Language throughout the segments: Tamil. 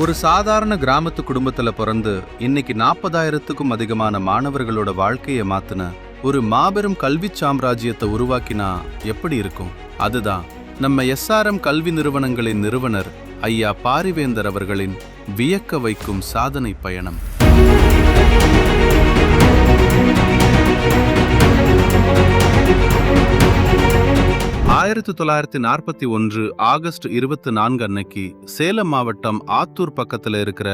ஒரு சாதாரண கிராமத்து குடும்பத்துல பிறந்து இன்னைக்கு 40,000க்கும் அதிகமான மாணவர்களோட வாழ்க்கையை மாத்தின ஒரு மாபெரும் கல்வி சாம்ராஜ்யத்தை உருவாக்கினா எப்படி இருக்கும்? அதுதான் நம்ம எஸ்ஆர்எம் கல்வி நிறுவனங்களின் நிறுவனர் ஐயா பாரிவேந்தர் அவர்களின் வியக்க வைக்கும் சாதனை பயணம். 1941 ஆகஸ்ட் 24 அன்னைக்கு சேலம் மாவட்டம் ஆத்தூர் பக்கத்துல இருக்கிற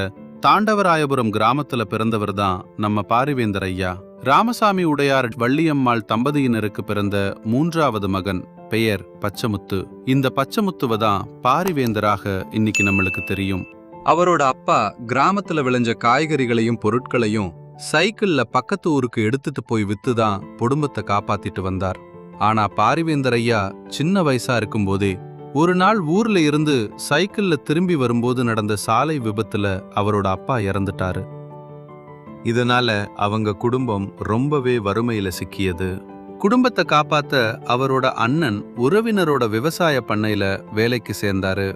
தாண்டவராயபுரம் கிராமத்துல பிறந்தவர் தான் நம்ம பாரிவேந்தர் ஐயா. ராமசாமி உடையார் வள்ளியம்மாள் தம்பதியினருக்கு பிறந்த 3வது மகன். பெயர் பச்சமுத்து. இந்த பச்சமுத்துவ தான் பாரிவேந்தராக இன்னைக்கு நம்மளுக்கு தெரியும். அவரோட அப்பா கிராமத்துல விளைஞ்ச காய்கறிகளையும் பொருட்களையும் சைக்கிள்ல பக்கத்து ஊருக்கு எடுத்துட்டு போய் வித்துதான் குடும்பத்தை காப்பாத்திட்டு வந்தார். ஆனா பாரிவேந்தர் ஐயா சின்ன வயசா இருக்கும்போதே ஒரு நாள் ஊர்ல இருந்து சைக்கிள்ல திரும்பி வரும்போது நடந்த சாலை விபத்துல அவரோட அப்பா இறந்துட்டாரு. இதனால அவங்க குடும்பம் ரொம்பவே வறுமையில சிக்கியது. குடும்பத்தை காப்பாத்த அவரோட அண்ணன் உறவினரோட விவசாய பண்ணையில வேலைக்கு சேர்ந்தாரு.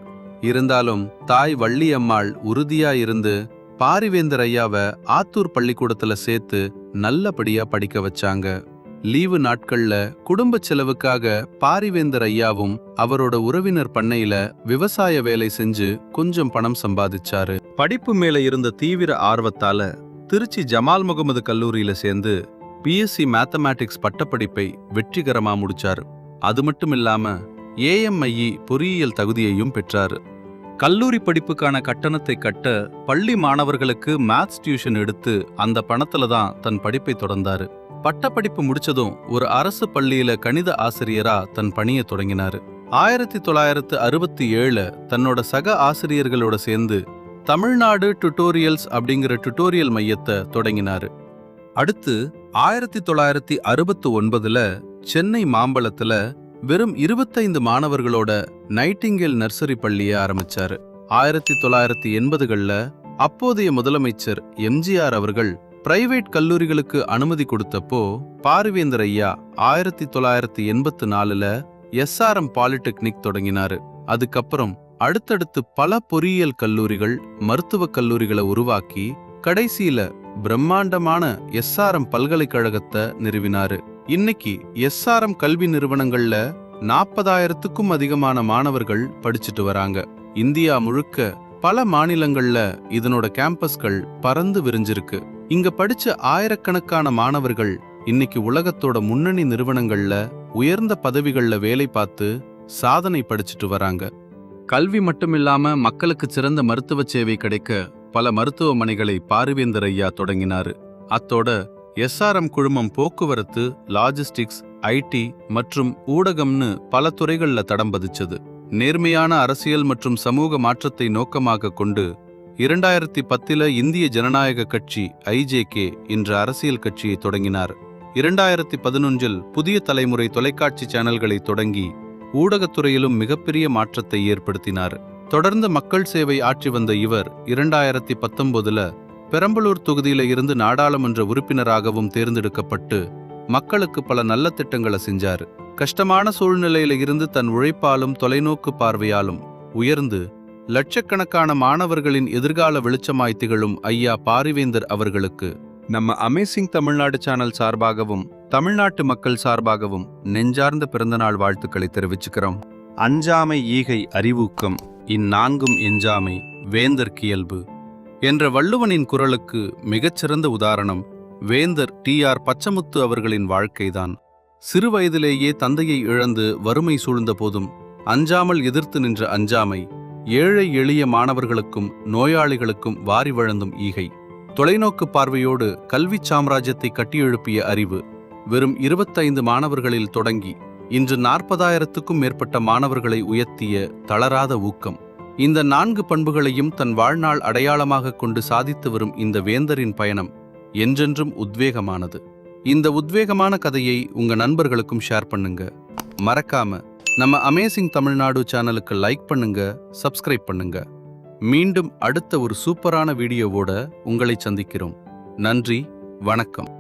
இருந்தாலும் தாய் வள்ளியம்மாள் உறுதியா இருந்து பாரிவேந்தர் ஐயாவை ஆத்தூர் பள்ளிக்கூடத்துல சேர்த்து நல்லபடியா படிக்க வச்சாங்க. லீவு நாட்கள்ல குடும்ப செலவுக்காக பாரிவேந்தர் ஐயாவும் அவரோட உறவினர் பண்ணையில விவசாய வேலை செஞ்சு கொஞ்சம் பணம் சம்பாதிச்சாரு. படிப்பு மேல இருந்த தீவிர ஆர்வத்தால திருச்சி ஜமால் முகமது கல்லூரியில சேர்ந்து பிஎஸ்சி மேத்தமேட்டிக்ஸ் பட்டப்படிப்பை வெற்றிகரமா முடிச்சாரு. அது மட்டும் இல்லாம ஏஎம்ஐஇ பொறியியல் தகுதியையும் பெற்றாரு. கல்லூரி படிப்புக்கான கட்டணத்தை கட்ட பள்ளி மாணவர்களுக்கு மேத்ஸ் டியூஷன் எடுத்து அந்த பணத்துல தான் தன் படிப்பை தொடர்ந்தாரு. பட்டப்படிப்பு முடிச்சதும் ஒரு அரசு பள்ளியில கணித ஆசிரியரா தன் பணியை தொடங்கினாரு. 1967 தன்னோட சக ஆசிரியர்களோட சேர்ந்து தமிழ்நாடு டுட்டோரியல்ஸ் அப்படிங்கிற டுட்டோரியல் மையத்தை தொடங்கினாரு. அடுத்து 1969 சென்னை மாம்பழத்துல வெறும் 25 மாணவர்களோட நைட்டிங்கேல் நர்சரி பள்ளியை ஆரம்பிச்சாரு. 1980களில் அப்போதைய முதலமைச்சர் எம்ஜிஆர் அவர்கள் பிரைவேட் கல்லூரிகளுக்கு அனுமதி கொடுத்தப்போ பாரிவேந்தர் ஐயா 1984 எஸ்ஆர்எம் பாலிடெக்னிக் தொடங்கினாரு. அதுக்கப்புறம் அடுத்தடுத்து பல பொறியியல் கல்லூரிகள், மருத்துவக் கல்லூரிகளை உருவாக்கி கடைசியில பிரம்மாண்டமான எஸ்ஆர்எம் பல்கலைக்கழகத்தை நிறுவினாரு. இன்னைக்கு எஸ்ஆர்எம் கல்வி நிறுவனங்கள்ல 40,000க்கும் அதிகமான மாணவர்கள் படிச்சுட்டு வராங்க. இந்தியா முழுக்க பல மாநிலங்கள்ல இதனோட கேம்பஸ்கள் பறந்து விரிஞ்சிருக்கு. இங்க படிச்ச ஆயிரக்கணக்கான மாணவர்கள் இன்னைக்கு உலகத்தோட முன்னணி நிறுவனங்கள்ல உயர்ந்த பதவிகள்ல வேலை பார்த்து சாதனை படிச்சுட்டு வராங்க. கல்வி மட்டுமில்லாம மக்களுக்கு சிறந்த மருத்துவ சேவை கிடைக்க பல மருத்துவமனைகளை பாரிவேந்தர் ஐயா தொடங்கினாரு. அத்தோட எஸ்ஆர்எம் குழுமம் போக்குவரத்து, லாஜிஸ்டிக்ஸ், ஐடி மற்றும் ஊடகம்னு பல துறைகள்ல தடம் பதிச்சது. நேர்மையான அரசியல் மற்றும் சமூக மாற்றத்தை நோக்கமாக கொண்டு 2010 இந்திய ஜனநாயக கட்சி ஐஜேகே என்ற அரசியல் கட்சியை தொடங்கினார். 2011 புதிய தலைமுறை தொலைக்காட்சி சேனல்களை தொடங்கி ஊடகத்துறையிலும் மிகப்பெரிய மாற்றத்தை ஏற்படுத்தினார். தொடர்ந்து மக்கள் சேவை ஆற்றி வந்த இவர் 2019 பெரம்பலூர் தொகுதியில இருந்து நாடாளுமன்ற உறுப்பினராகவும் தேர்ந்தெடுக்கப்பட்டு மக்களுக்கு பல நல்ல திட்டங்களை செஞ்சாரு. கஷ்டமான சூழ்நிலையில இருந்து தன் உழைப்பாலும் தொலைநோக்கு பார்வையாலும் உயர்ந்து லட்சக்கணக்கான மாணவர்களின் எதிர்கால வெளிச்சமாய் திகழும் ஐயா பாரிவேந்தர் அவர்களுக்கு நம்ம அமேசிங் தமிழ்நாடு சேனல் சார்பாகவும் தமிழ்நாட்டு மக்கள் சார்பாகவும் நெஞ்சார்ந்த பிறந்தநாள் வாழ்த்துக்களை தெரிவிச்சுக்கிறோம். அஞ்சாமை ஈகை அறிவூக்கம் இந்நான்கும் எஞ்சாமை வேந்தர் கியல்பு என்ற வள்ளுவனின் குரலுக்கு மிகச்சிறந்த உதாரணம் வேந்தர் டி.ஆர். பச்சமுத்து அவர்களின் வாழ்க்கைதான். சிறு வயதிலேயே தந்தையை இழந்து வறுமை சூழ்ந்த போதும் அஞ்சாமல் எதிர்த்து நின்ற அஞ்சாமை, ஏழை எளிய மாணவர்களுக்கும் நோயாளிகளுக்கும் வாரி வழங்கும் ஈகை, தொலைநோக்கு பார்வையோடு கல்வி சாம்ராஜ்யத்தை கட்டியெழுப்பிய அறிவு, வெறும் 25 மாணவர்களில் தொடங்கி இன்று 40,000க்கும் மேற்பட்ட மாணவர்களை உயர்த்திய தளராத ஊக்கம், இந்த 4 பண்புகளையும் தன் வாழ்நாள் அடையாளமாக கொண்டு சாதித்து வரும் இந்த வேந்தரின் பயணம் என்றென்றும் உத்வேகமானது. இந்த உத்வேகமான கதையை உங்க நண்பர்களுக்கும் ஷேர் பண்ணுங்க. மறக்காம நம்ம அமேசிங் தமிழ்நாடு சேனலுக்கு லைக் பண்ணுங்க, சப்ஸ்கிரைப் பண்ணுங்க. மீண்டும் அடுத்த ஒரு சூப்பரான வீடியோவோட உங்களை சந்திக்கிறோம். நன்றி, வணக்கம்.